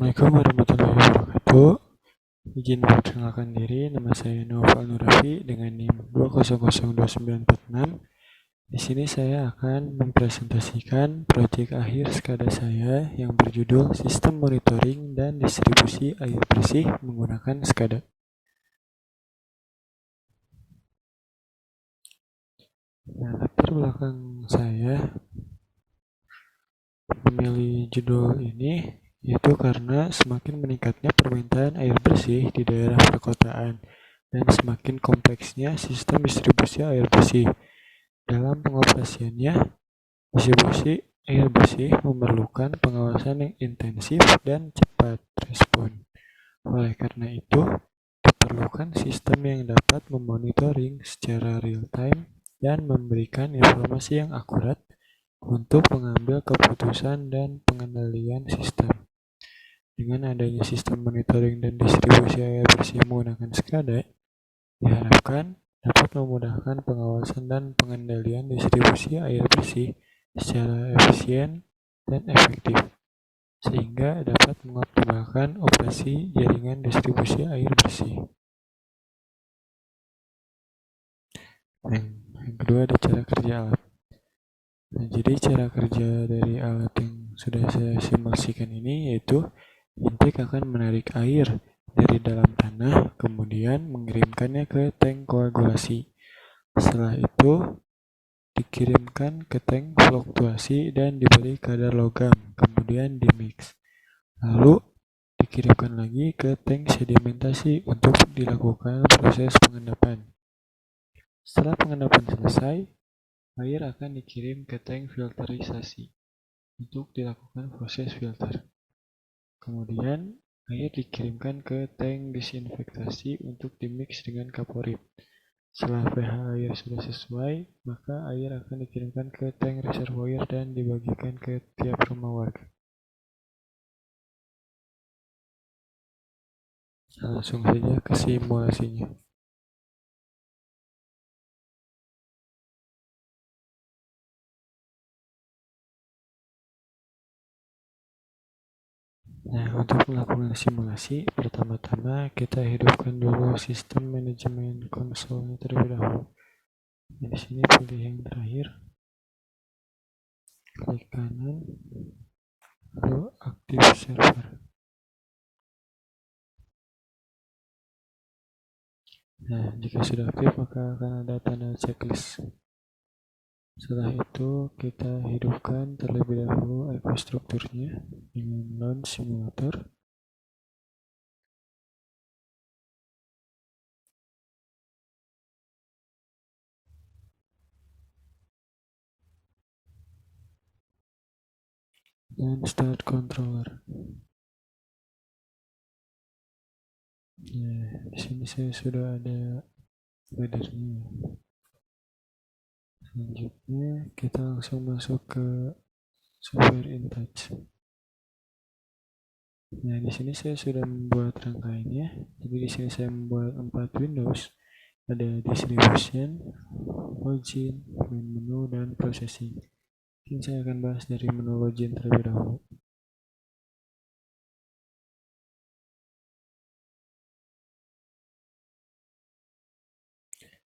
Assalamualaikum warahmatullahi wabarakatuh. Izin memperkenalkan diri, nama saya Naufal Nurafi dengan NIM 2002946. Di sini saya akan mempresentasikan proyek akhir SKADA saya yang berjudul Sistem Monitoring dan Distribusi Air Bersih menggunakan SKADA. Nah, latar belakang saya memilih judul ini yaitu karena semakin meningkatnya permintaan air bersih di daerah perkotaan dan semakin kompleksnya sistem distribusi air bersih. Dalam pengoperasiannya, distribusi air bersih memerlukan pengawasan yang intensif dan cepat respon. Oleh karena itu, diperlukan sistem yang dapat memonitoring secara real-time dan memberikan informasi yang akurat untuk mengambil keputusan dan pengendalian sistem. Dengan adanya sistem monitoring dan distribusi air bersih menggunakan SKADA, diharapkan dapat memudahkan pengawasan dan pengendalian distribusi air bersih secara efisien dan efektif, sehingga dapat mengoptimalkan operasi jaringan distribusi air bersih. Yang kedua ada cara kerja alat. Nah, jadi cara kerja dari alat yang sudah saya simulasikan ini yaitu intake akan menarik air dari dalam tanah, kemudian mengirimkannya ke tank koagulasi. Setelah itu, dikirimkan ke tank fluktuasi dan diberi kadar logam, kemudian dimix. Lalu, dikirimkan lagi ke tank sedimentasi untuk dilakukan proses pengendapan. Setelah pengendapan selesai, air akan dikirim ke tank filterisasi untuk dilakukan proses filter. Kemudian, air dikirimkan ke tank disinfektasi untuk dimix dengan kaporit. Setelah pH air sudah sesuai, maka air akan dikirimkan ke tank reservoir dan dibagikan ke tiap rumah warga. Langsung saja ke simulasinya. Nah, untuk melakukan simulasi, pertama-tama kita hidupkan dulu sistem manajemen konsolnya terlebih dahulu. Nah, di sini pilih yang terakhir, klik kanan, lalu aktif server. Nah, jika sudah aktif maka akan ada tanda checklist. Setelah itu kita hidupkan terlebih dahulu EcoStructure-nya dengan launch simulator. Dan start controller. Nah, di sini saya sudah ada header-nya. Selanjutnya kita langsung masuk ke software InTouch. Nah, di sini saya sudah membuat rangkaiannya. Jadi di sini saya membuat 4 Windows. Ada distribution, login, main menu, dan processing. Mungkin saya akan bahas dari menu login terlebih dahulu.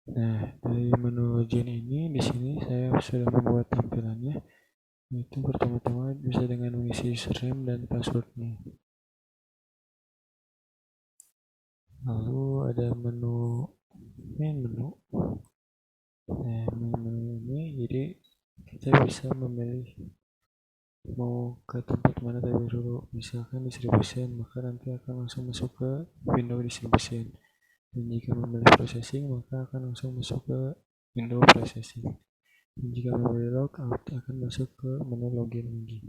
Nah, dari menu login ini di sini saya sudah membuat tampilannya. Yaitu pertama-tama bisa dengan mengisi username dan passwordnya. Lalu ada menu main menu. Nah, main menu ini jadi kita bisa memilih mau ke tempat mana terlebih dulu. Misalkan distribution, maka nanti akan langsung masuk ke window distribution. Dan jika memilih processing, maka akan langsung masuk ke window processing. Dan jika memilih logout, akan masuk ke menu login lagi.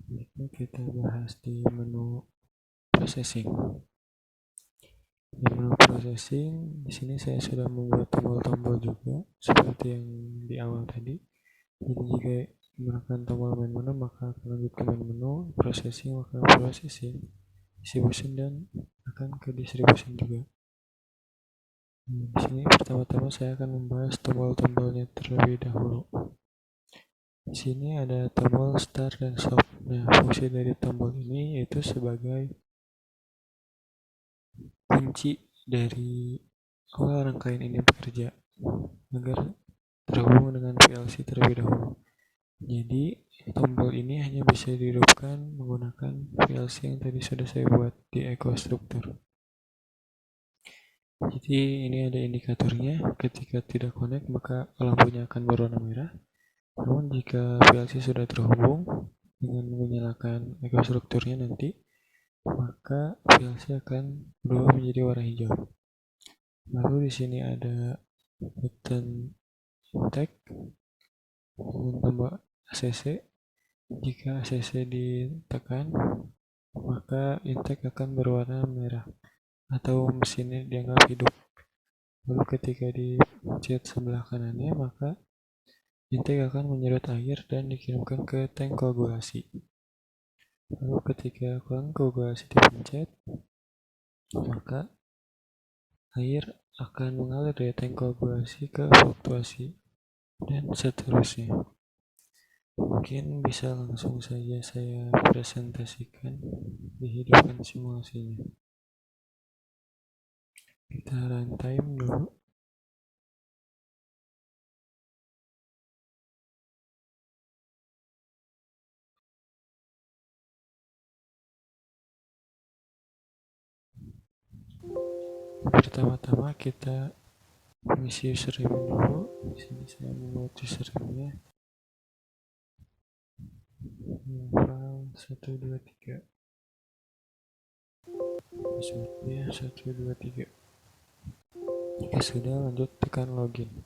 Ini kita bahas di menu processing. Di menu processing, di sini saya sudah membuat tombol-tombol juga seperti yang di awal tadi. Jadi jika menggunakan tombol main menu, maka akan lanjut ke main menu, processing, maka processing, distribution, dan akan ke distribution juga. Di sini pertama-tama saya akan membahas tombol-tombolnya terlebih dahulu. Di sini ada tombol start dan stop. Nah, fungsi dari tombol ini yaitu sebagai kunci dari awal rangkaian ini bekerja agar terhubung dengan PLC terlebih dahulu. Jadi, tombol ini hanya bisa dihidupkan menggunakan PLC yang tadi sudah saya buat di EcoStructure. Jadi, ini ada indikatornya. Ketika tidak connect, maka lampunya akan berwarna merah. Namun, jika PLC sudah terhubung dengan menyalakan EcoStructure-nya nanti, maka PLC akan berubah menjadi warna hijau. Lalu di sini ada button intake dengan tombol ACC. Jika ACC ditekan, maka intake akan berwarna merah atau mesinnya dianggap hidup. Lalu ketika dipencet sebelah kanannya, maka intake akan menyedot air dan dikirimkan ke tank koagulasi. Lalu ketika tank koagulasi dipencet, maka air akan mengalir dari tank koagulasi ke fluktuasi dan seterusnya. Mungkin bisa langsung saja saya presentasikan, dihidupkan simulasinya. Kita runtime dulu. Pertama-tama kita mengisi username dulu. Di sini saya membuat username-nya file 123, password-nya 123. Jika sudah, lanjut tekan login.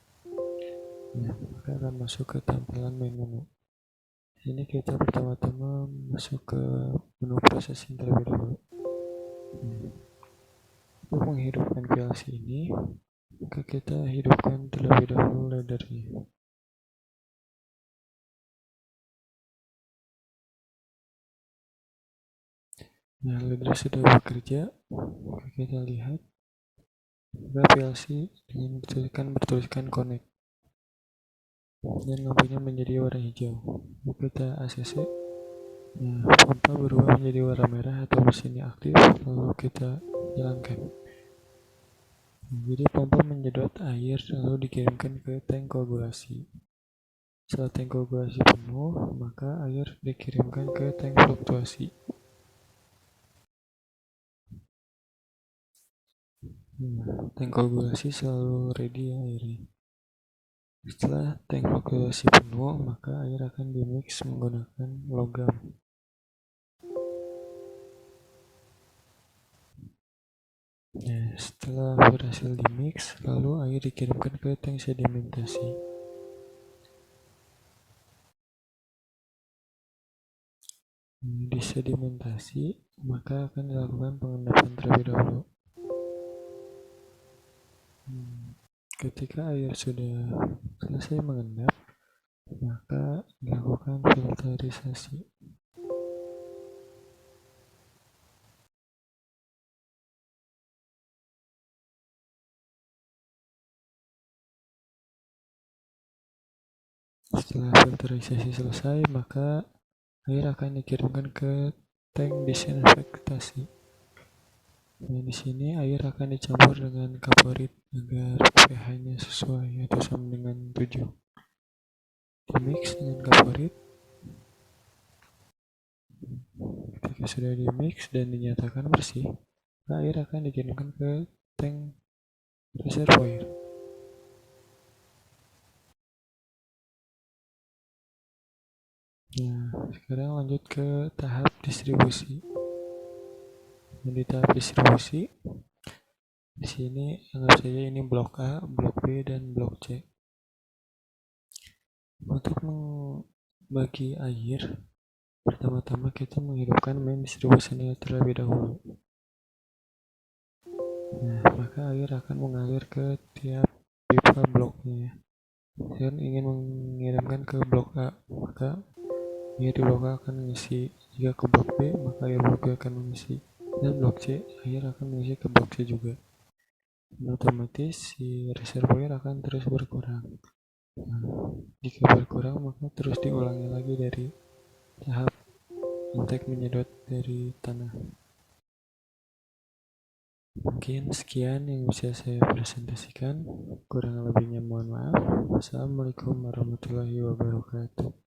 Nah, maka akan masuk ke tampilan main menu. Di sini kita pertama-tama masuk ke menu processing terlebih dahulu. Untuk menghidupkan PLC ini, maka kita hidupkan terlebih dahulu laddernya. Nah, ladder sudah bekerja. Maka kita lihat maka PLC dengan bertuliskan connect dan lampunya menjadi warna hijau. Lalu kita ACC. Nah, pompa berubah menjadi warna merah atau mesinnya aktif. Lalu kita jalankan. Jadi pompa menyedot air lalu dikirimkan ke tank koagulasi. Setelah tank koagulasi penuh, maka air dikirimkan ke tank fluktuasi. Tank koagulasi selalu ready ya airnya. Setelah tank fluktuasi penuh, maka air akan dimix menggunakan logam. Nah, setelah berhasil dimix, lalu air dikirimkan ke tank sedimentasi. Di sedimentasi, maka akan dilakukan pengendapan terlebih dahulu. Ketika air sudah selesai mengendap, maka dilakukan filterisasi. Setelah filterisasi selesai, maka air akan dikirimkan ke tank disinfektasi. Nah, di sini air akan dicampur dengan kaporit agar pH-nya sesuai atau sama dengan 7. Dimix dengan kaporit. Ketika sudah dimix dan dinyatakan bersih, air akan dikirimkan ke tank reservoir. Nah, sekarang lanjut ke tahap distribusi. Di tahap distribusi, di sini anggap saja ini blok A, blok B, dan blok C. Untuk membagi air, pertama-tama kita menghidupkan main distribusinya terlebih dahulu. Nah, maka air akan mengalir ke tiap pipa bloknya. Dan ingin mengirimkan ke blok A, maka air di blok A akan mengisi. Jika ke blok B, maka air blok B akan mengisi. Dan blok C, air akan mengisi ke blok C juga. Dan otomatis si reservoir akan terus berkurang. Nah, jika berkurang maka terus diulangi lagi dari tahap intake menyedot dari tanah. Mungkin sekian yang bisa saya presentasikan. Kurang lebihnya mohon maaf. Wassalamualaikum warahmatullahi wabarakatuh.